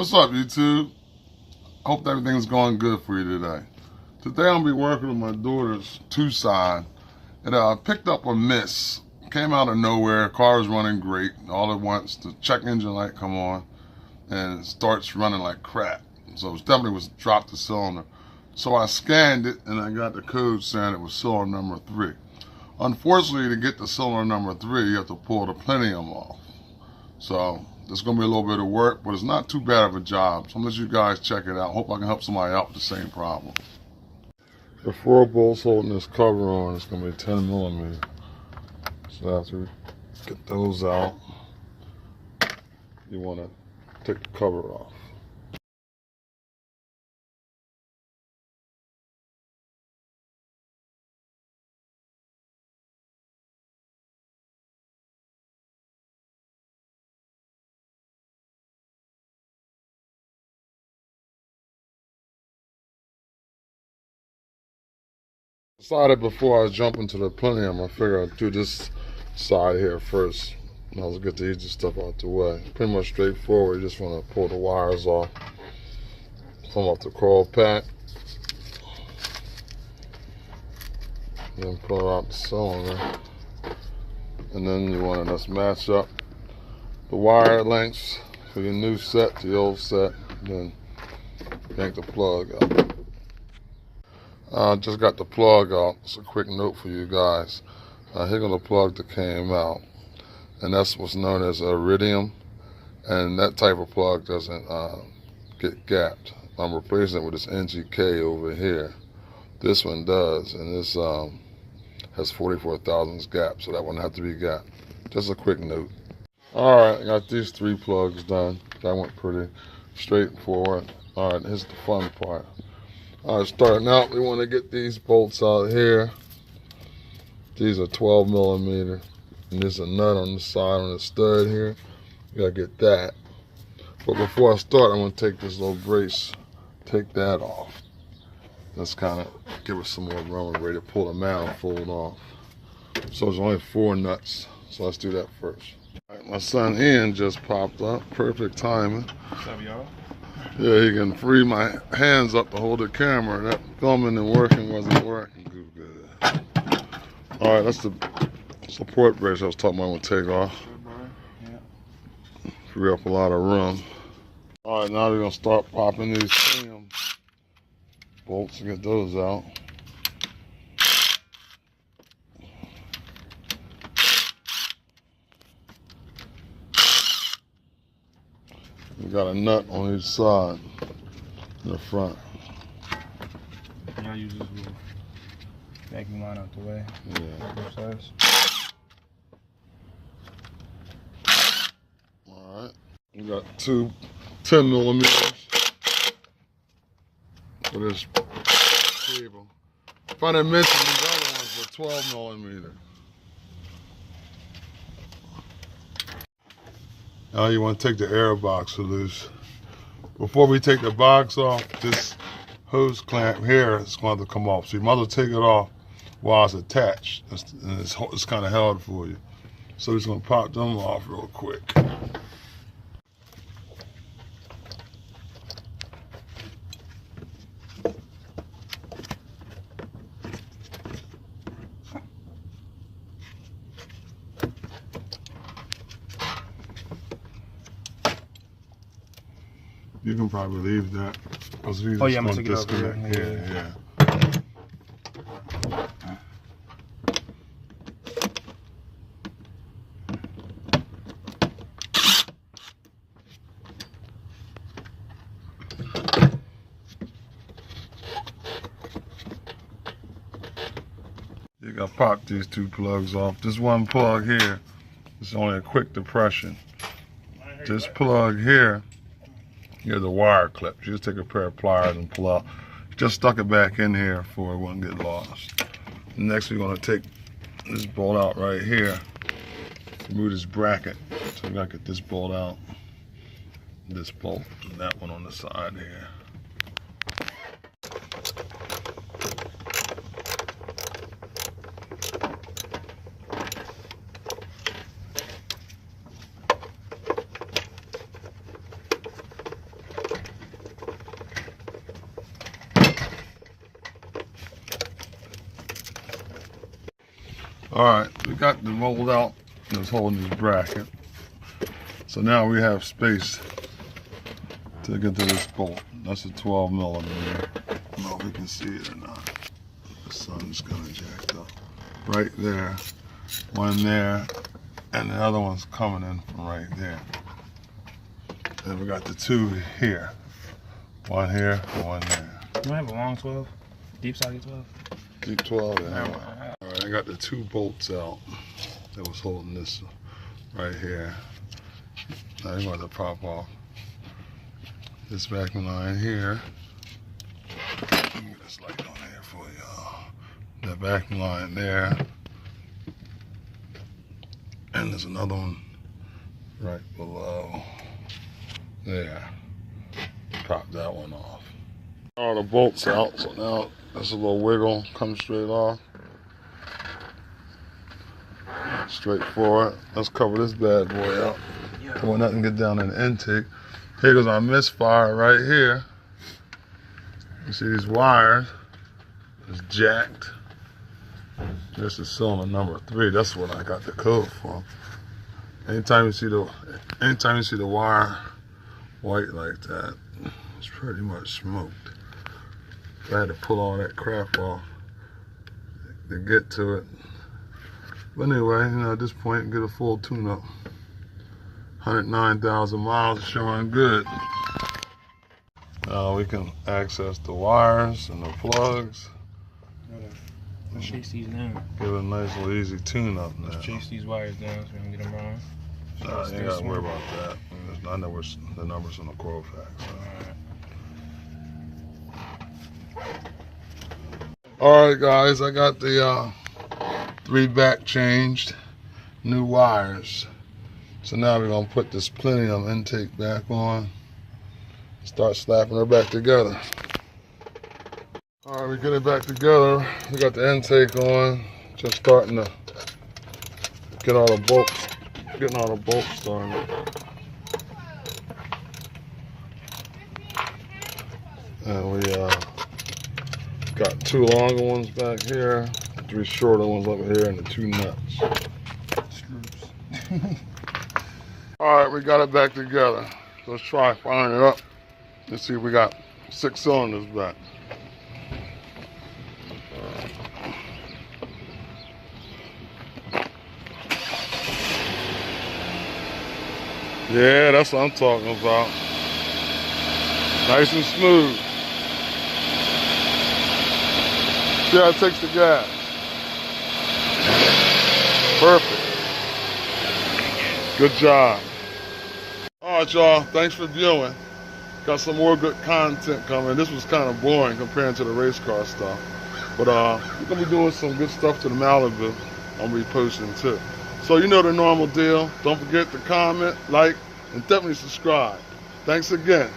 What's up, YouTube? Hope everything's going good for you today. Today I'm going to be working with my daughter's Tucson. And I picked up a miss. Came out of nowhere. Car was running great. All at once, the check engine light come on and it starts running like crap. So it definitely was dropped the cylinder. So I scanned it and I got the code saying it was cylinder number 3. Unfortunately, to get the cylinder number 3, you have to pull the plenum off. So there's going to be a little bit of work, but it's not too bad of a job. So I'm going to let you guys check it out. Hope I can help somebody out with the same problem. The 4 bolts holding this cover on is going to be 10 millimeter. So after we get those out, you want to take the cover off. Decided before I jump into the plenum, I figured I'd do this side here first. And I'll get the easy stuff out the way. Pretty much straightforward. You just want to pull the wires off. Come off the coil pack. Then pull out the cylinder. And then you want to just match up the wire lengths for your new set to the old set. Then yank the plug out. Just got the plug out. It's a quick note for you guys. Here goes the plug that came out, and that's what's known as iridium, and that type of plug doesn't get gapped. I'm replacing it with this NGK over here. This one does, and this has 44 thousandths gap, so that one have to be gapped. Just a quick note. Alright, I got these 3 plugs done. That went pretty straightforward. Alright, here's the fun part. Starting out, we want to get these bolts out here. These are 12 millimeter, and there's a nut on the side on the stud here. You gotta get that. But before I start, I'm gonna take this little brace, take that off. Let's kind of give it some more room. We're ready to pull the manifold off. So there's only 4 nuts, so let's do that first. All right, my son Ian just popped up. Perfect timing. What's up, y'all? Yeah, he can free my hands up to hold the camera. That filming and working wasn't working too good. All right, that's the support brace I was talking about. I'm gonna take off. Yeah. Free up a lot of room. All right, now we're gonna start popping these plenum bolts and get those out. We got a nut on each side in the front. Y'all use this little vacuum line out the way. Yeah. Both sides. All right. We got 2 10 millimeters for this cable. If I didn't mention, these other ones were 12 millimeter. Now you want to take the air box loose. Before we take the box off, this hose clamp here is going to come off. So you might as well take it off while it's attached. And it's kind of held for you. So we're just going to pop them off real quick. You can probably leave that. Oh yeah, I'm gonna take it over here. Yeah. You gotta pop these 2 plugs off. This one plug here is only a quick depression. This plug here, here's the wire clip. You just take a pair of pliers and pull out. Just stuck it back in here so it wouldn't get lost. Next, we're gonna take this bolt out right here. Remove this bracket. So we gotta get this bolt out. This bolt and that one on the side here. Alright, we got the rolled out that's holding this bracket. So now we have space to get to this bolt. That's a 12 millimeter. I don't know if we can see it or not. The sun's kind of jacked up. Right there, one there, and the other one's coming in from right there. Then we got the two here. One here and one there. You have a long 12? Deep socket 12? Deep 12, yeah. Alright, I got the two bolts out that was holding this right here. Now I'm going to pop off this backing line here. Let me get this light on here for y'all. That backing line there. And there's another one right below there. Pop that one off. All the bolts out, so now there's a little wiggle, comes straight off. Straight forward. Let's cover this bad boy up. So when nothing get down in the intake. Here goes our misfire right here. You see these wires? It's jacked. This is cylinder number 3. That's what I got the code for. Anytime you see the wire white like that, it's pretty much smoked. I had to pull all that crap off to get to it. But anyway, at this point, get a full tune-up. 109,000 miles, showing good. Now we can access the wires and the plugs. Let's chase these down. Give it a nice little easy tune-up now. Let's chase these wires down so we can get them wrong. Nah, you ain't gotta worry about that. I know what's the numbers on the Quofax. Alright guys, I got the 3 back changed, new wires. So now we're gonna put this Plenium intake back on, start slapping her back together. Alright, we get it back together. We got the intake on, just starting to get all the bolts, getting all the bolts started. And we got 2 longer ones back here, 3 shorter ones over here, and the 2 nuts. Screws. Alright, we got it back together. Let's try firing it up. Let's see if we got 6 cylinders back. Yeah, that's what I'm talking about. Nice and smooth. See how it takes the gas. Perfect. Good job. Alright y'all, thanks for viewing. Got some more good content coming. This was kind of boring compared to the race car stuff. But we're going to be doing some good stuff to the Malibu. I'm going to be posting too. So you know the normal deal. Don't forget to comment, like, and definitely subscribe. Thanks again.